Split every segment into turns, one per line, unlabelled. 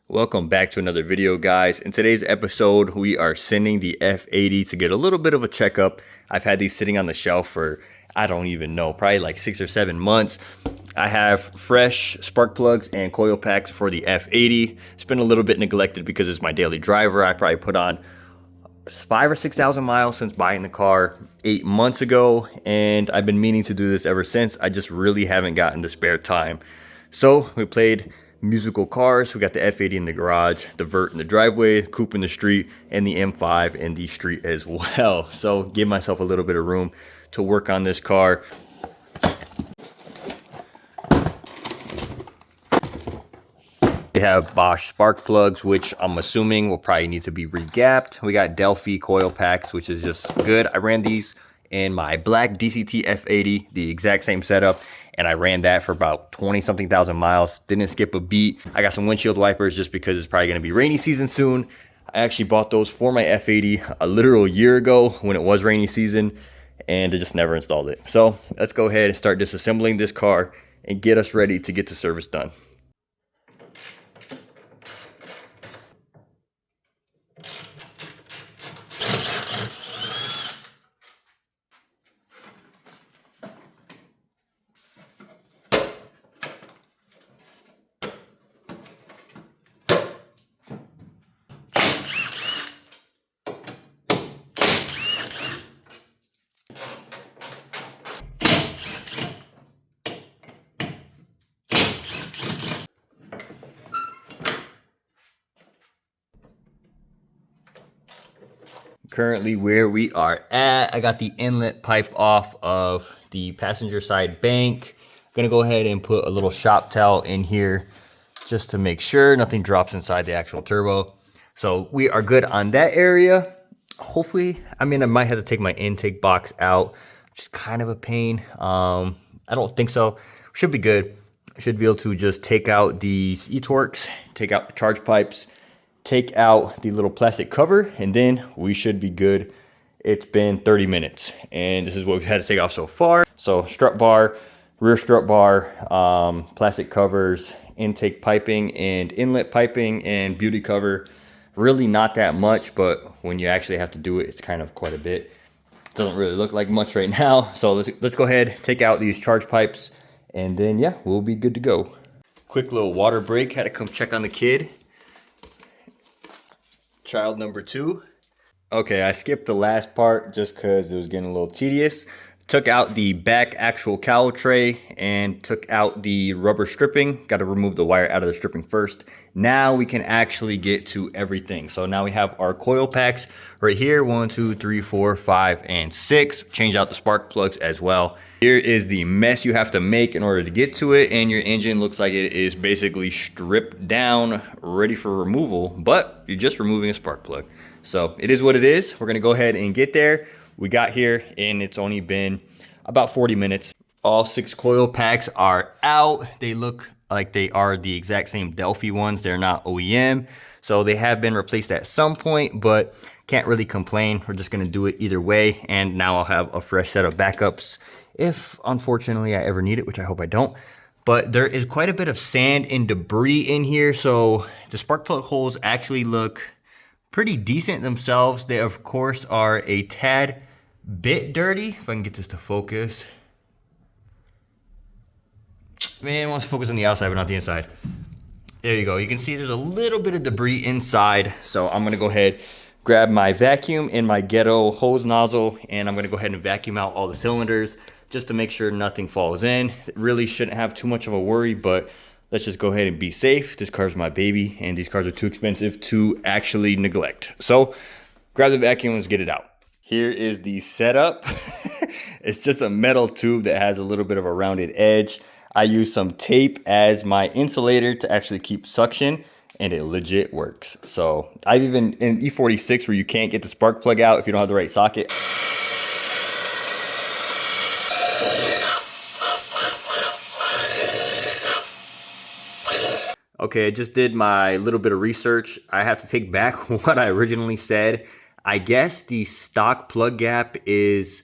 Welcome back to another video, guys. In today's episode, we are sending the F80 to get a little bit of a checkup. I've had these sitting on the shelf for, I don't even know, probably like 6 or 7 months. I have fresh spark plugs and coil packs for the F80. It's been a little bit neglected because it's my daily driver. I probably put on 5,000 or 6,000 miles since buying the car 8 months ago, and I've been meaning to do this ever since. I just really haven't gotten the spare time. So we played musical cars. We got the F80 in the garage, the Vert in the driveway, Coupe in the street, and the M5 in the street as well. So give myself a little bit of room to work on this car. We have Bosch spark plugs, which I'm assuming will probably need to be regapped. We got Delphi coil packs, which is just good. I ran these in my black DCT F80, the exact same setup, and I ran that for about 20 something thousand miles. Didn't skip a beat. I got some windshield wipers just because it's probably going to be rainy season soon. I actually bought those for my F80 a literal year ago when it was rainy season, and I just never installed it. So let's go ahead and start disassembling this car and get us ready to get the service done. Currently where we are at, I got the inlet pipe off of the passenger side bank. I'm gonna go ahead and put a little shop towel in here just to make sure nothing drops inside the actual turbo. So we are good on that area. Hopefully, I might have to take my intake box out, which is kind of a pain. I don't think so. Should be good. Should be able to just take out these e-torques, take out the charge pipes, take out the little plastic cover, and then we should be good. It's been 30 minutes, and this is what we've had to take off so far. So strut bar, rear strut bar, plastic covers, intake piping and inlet piping, and beauty cover. Really not that much, but when you actually have to do it, it's kind of quite a bit. It doesn't really look like much right now. So let's go ahead, take out these charge pipes, and then yeah, we'll be good to go. Quick little water break, had to come check on the kid. Child number 2. Okay, I skipped the last part just because it was getting a little tedious. Took out the back actual cowl tray and took out the rubber stripping. Got to remove the wire out of the stripping first. Now we can actually get to everything. So now we have our coil packs right here. 1, 2, 3, 4, 5, and 6. Change out the spark plugs as well. Here is the mess you have to make in order to get to it, and your engine looks like it is basically stripped down, ready for removal, but you're just removing a spark plug. So it is what it is. We're gonna go ahead and get there. We got here and it's only been about 40 minutes. All 6 coil packs are out. They look like they are the exact same Delphi ones. They're not OEM. So they have been replaced at some point, but can't really complain. We're just gonna do it either way. And now I'll have a fresh set of backups if unfortunately I ever need it, which I hope I don't. But there is quite a bit of sand and debris in here. So the spark plug holes actually look pretty decent themselves. They of course are a tad bit dirty. If I can get this to focus. Man, it wants to focus on the outside, but not the inside. There you go. You can see there's a little bit of debris inside. So I'm gonna go ahead, grab my vacuum and my ghetto hose nozzle, and I'm gonna go ahead and vacuum out all the cylinders just to make sure nothing falls in. It really shouldn't have too much of a worry, but let's just go ahead and be safe. This car's my baby, and these cars are too expensive to actually neglect. So grab the vacuum and let's get it out. Here is the setup. It's just a metal tube that has a little bit of a rounded edge. I use some tape as my insulator to actually keep suction, and it legit works. So I've even in E46 where you can't get the spark plug out if you don't have the right socket. Okay, I just did my little bit of research. I have to take back what I originally said. I guess the stock plug gap is,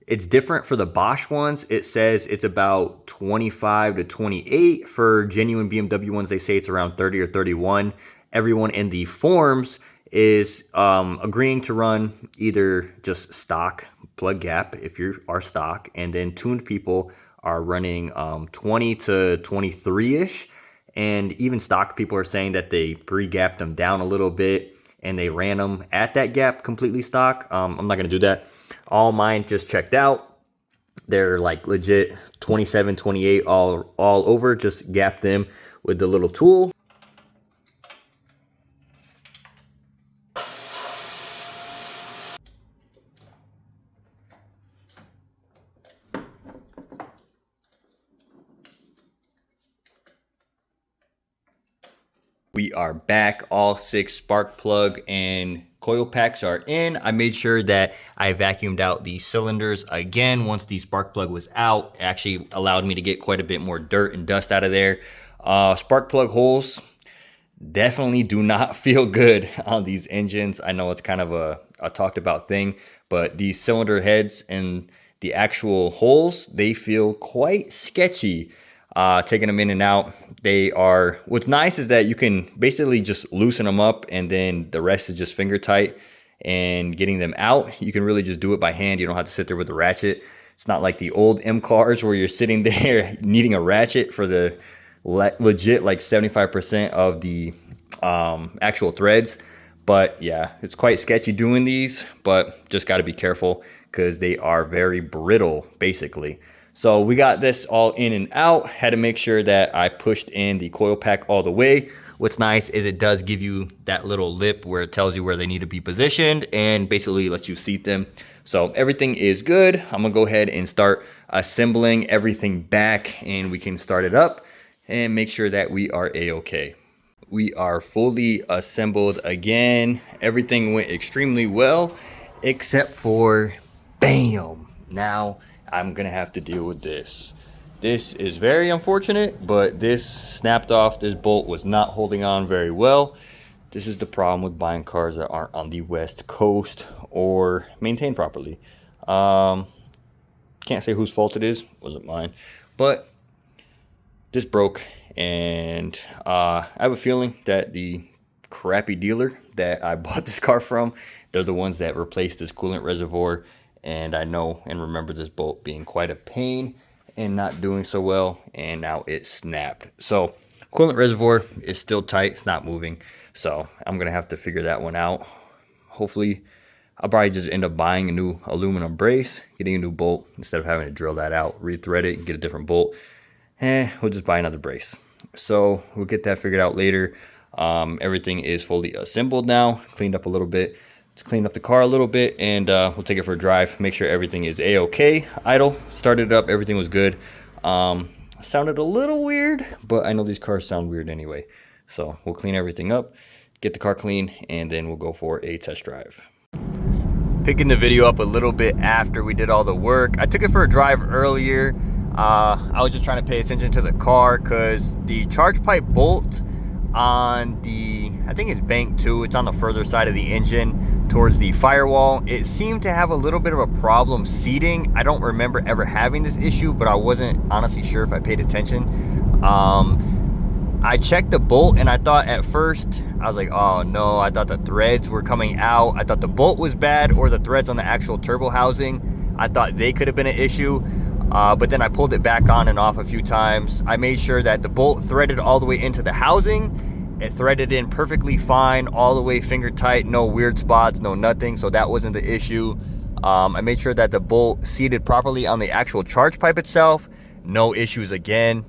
it's different for the Bosch ones. It says it's about 25 to 28. For genuine BMW ones, they say it's around 30 or 31. everyone in the forums is agreeing to run either just stock plug gap if you are stock, and then tuned people are running 20 to 23-ish. And even stock people are saying that they pre-gapped them down a little bit and they ran them at that gap completely stock. I'm not going to do that. All mine just checked out. They're like legit 27, 28 all over. Just gapped them with the little tool. We are back. All 6 spark plug and coil packs are in. I made sure that I vacuumed out the cylinders again once the spark plug was out. It actually allowed me to get quite a bit more dirt and dust out of there. Spark plug holes definitely do not feel good on these engines. I know it's kind of a talked about thing, but these cylinder heads and the actual holes, they feel quite sketchy. Taking them in and out, they are, what's nice is that you can basically just loosen them up and then the rest is just finger tight, and getting them out, you can really just do it by hand. You don't have to sit there with the ratchet. It's not like the old M cars where you're sitting there needing a ratchet for the legit like 75% of the actual threads. But yeah, it's quite sketchy doing these, but just got to be careful because they are very brittle basically. So we got this all in and out. Had to make sure that I pushed in the coil pack all the way. What's nice is it does give you that little lip where it tells you where they need to be positioned and basically lets you seat them. So everything is good. I'm gonna go ahead and start assembling everything back, and we can start it up and make sure that we are a-okay. We are fully assembled again. Everything went extremely well, except for bam. Now I'm gonna have to deal with this. This is very unfortunate, but this snapped off. This bolt was not holding on very well. This is the problem with buying cars that aren't on the West Coast or maintained properly. Can't say whose fault it is. Wasn't mine, but this broke, and I have a feeling that the crappy dealer that I bought this car from, they're the ones that replaced this coolant reservoir. And I know and remember this bolt being quite a pain and not doing so well, and now it snapped. So coolant reservoir is still tight, it's not moving, so I'm gonna have to figure that one out. Hopefully I'll probably just end up buying a new aluminum brace, getting a new bolt instead of having to drill that out, rethread it, and get a different bolt. We'll just buy another brace. So we'll get that figured out later. Everything is fully assembled now, cleaned up a little bit. Clean up the car a little bit, and we'll take it for a drive, make sure everything is a-okay. Idle, started it up, everything was good. Sounded a little weird, but I know these cars sound weird anyway. So we'll clean everything up, get the car clean, and then we'll go for a test drive. Picking the video up a little bit after we did all the work. I took it for a drive earlier. I was just trying to pay attention to the car because the charge pipe bolt on the, I think it's bank 2, it's on the further side of the engine towards the firewall. It seemed to have a little bit of a problem seating. I don't remember ever having this issue, but I wasn't honestly sure if I paid attention. I checked the bolt and I thought at first, I was like, oh no, I thought the threads were coming out. I thought the bolt was bad, or the threads on the actual turbo housing. I thought they could have been an issue. But then I pulled it back on and off a few times. I made sure that the bolt threaded all the way into the housing. It threaded in perfectly fine, all the way finger tight, no weird spots, no nothing, so that wasn't the issue. I made sure that the bolt seated properly on the actual charge pipe itself. No issues again.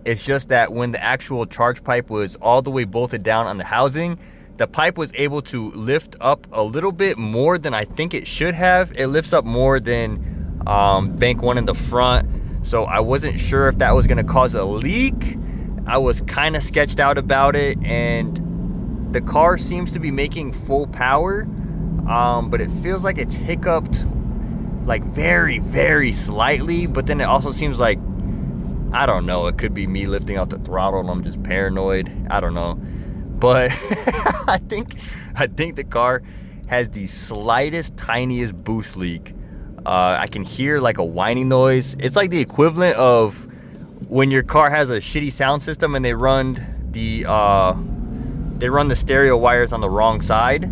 It's just that when the actual charge pipe was all the way bolted down on the housing, the pipe was able to lift up a little bit more than I think it should have. It lifts up more than bank 1 in the front, so I wasn't sure if that was going to cause a leak. I was kind of sketched out about it, and the car seems to be making full power, but it feels like it's hiccuped like very, very slightly. But then it also seems like, I don't know, it could be me lifting out the throttle and I'm just paranoid. I don't know, but I think the car has the slightest, tiniest boost leak. I can hear like a whining noise. It's like the equivalent of when your car has a shitty sound system and they run the they run the stereo wires on the wrong side,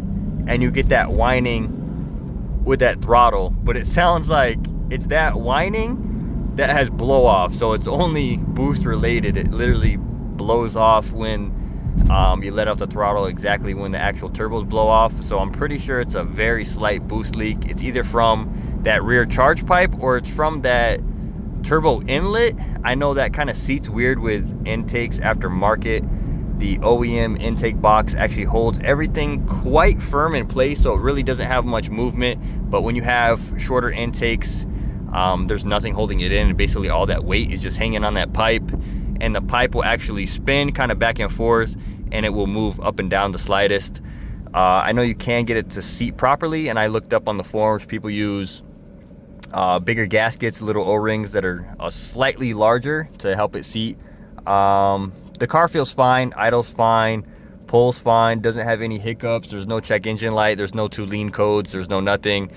and you get that whining with that throttle. But it sounds like it's that whining that has blow off, so it's only boost related. It literally blows off when you let off the throttle, exactly when the actual turbos blow off. So I'm pretty sure it's a very slight boost leak. It's either from that rear charge pipe or it's from that turbo inlet. I know that kind of seats weird with intakes aftermarket. The OEM intake box actually holds everything quite firm in place, so it really doesn't have much movement. But when you have shorter intakes, there's nothing holding it in, and basically all that weight is just hanging on that pipe, and the pipe will actually spin kind of back and forth, and it will move up and down the slightest. I know you can get it to seat properly, and I looked up on the forums, people use bigger gaskets, little O-rings that are slightly larger to help it seat. The car feels fine, idles fine, pulls fine, doesn't have any hiccups. There's no check engine light, there's no 2 lean codes, there's no nothing.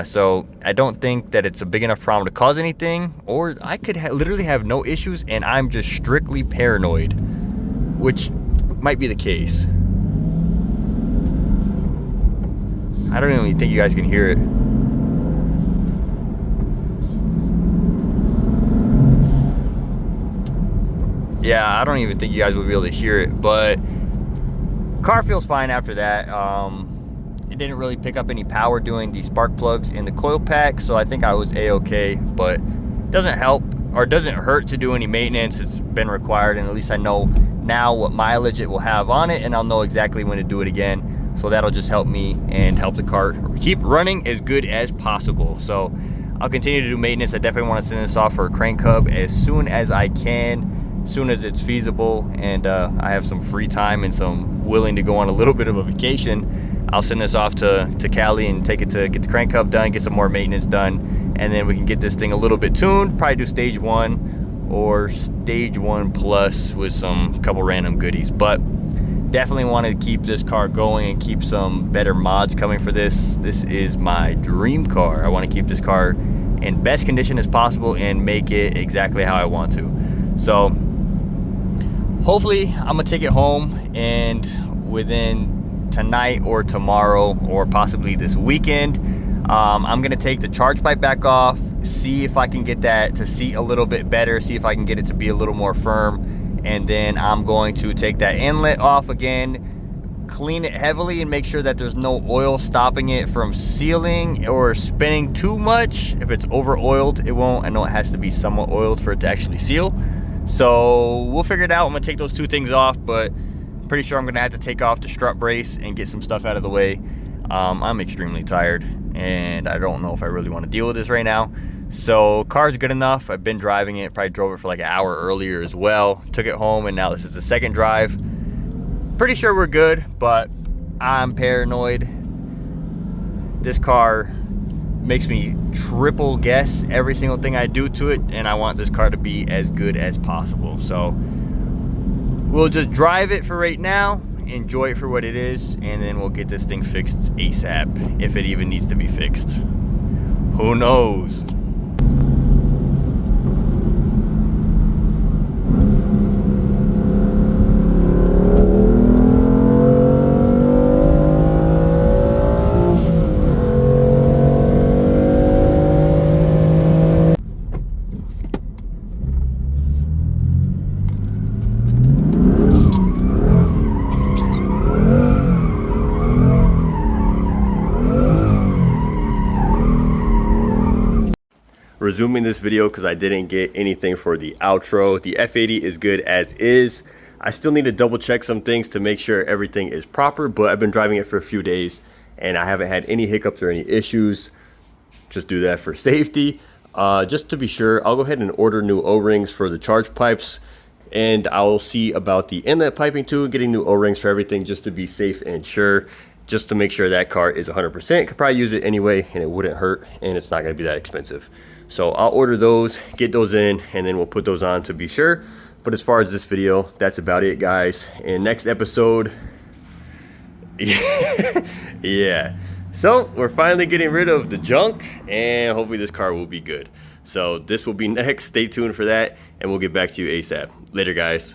So I don't think that it's a big enough problem to cause anything, or I could literally have no issues and I'm just strictly paranoid, which might be the case. I don't even think you guys can hear it. Yeah, I don't even think you guys will be able to hear it, but car feels fine after that. It didn't really pick up any power doing the spark plugs in the coil pack, so I think I was a-okay, but doesn't help or doesn't hurt to do any maintenance. It's been required, and at least I know now what mileage it will have on it, and I'll know exactly when to do it again. So that'll just help me and help the car keep running as good as possible. So I'll continue to do maintenance. I definitely want to send this off for a crank hub as soon as I can, as soon as it's feasible, and I have some free time and some willing to go on a little bit of a vacation. I'll send this off to Cali and take it to get the crank hub done, get some more maintenance done, and then we can get this thing a little bit tuned, probably do stage 1 or stage 1 plus with some couple random goodies. But definitely want to keep this car going and keep some better mods coming for this. This is my dream car. I want to keep this car in best condition as possible and make it exactly how I want to. So hopefully I'm gonna take it home, and within tonight or tomorrow or possibly this weekend, I'm gonna take the charge pipe back off, see if I can get that to seat a little bit better, see if I can get it to be a little more firm, and then I'm going to take that inlet off again, clean it heavily and make sure that there's no oil stopping it from sealing or spinning too much. If it's over oiled, it won't. I know it has to be somewhat oiled for it to actually seal. So we'll figure it out. I'm gonna take those 2 things off, but pretty sure I'm gonna have to take off the strut brace and get some stuff out of the way. I'm extremely tired and I don't know if I really want to deal with this right now. So car's good enough. I've been driving it, probably drove it for like an hour earlier as well. Took it home and now this is the second drive. Pretty sure we're good, but I'm paranoid. This car makes me triple guess every single thing I do to it, and I want this car to be as good as possible. So we'll just drive it for right now, enjoy it for what it is, and then we'll get this thing fixed ASAP, if it even needs to be fixed. Who knows? Resuming this video because I didn't get anything for the outro. The F80 is good as is. I still need to double check some things to make sure everything is proper, but I've been driving it for a few days and I haven't had any hiccups or any issues. Just do that for safety. Just to be sure, I'll go ahead and order new O-rings for the charge pipes, and I'll see about the inlet piping too, getting new O-rings for everything just to be safe and sure, just to make sure that car is 100%. Could probably use it anyway and it wouldn't hurt, and it's not going to be that expensive. So I'll order those, get those in, and then we'll put those on to be sure. But as far as this video, that's about it, guys. In next episode, yeah. So we're finally getting rid of the junk, and hopefully this car will be good. So this will be next. Stay tuned for that, and we'll get back to you ASAP. Later, guys.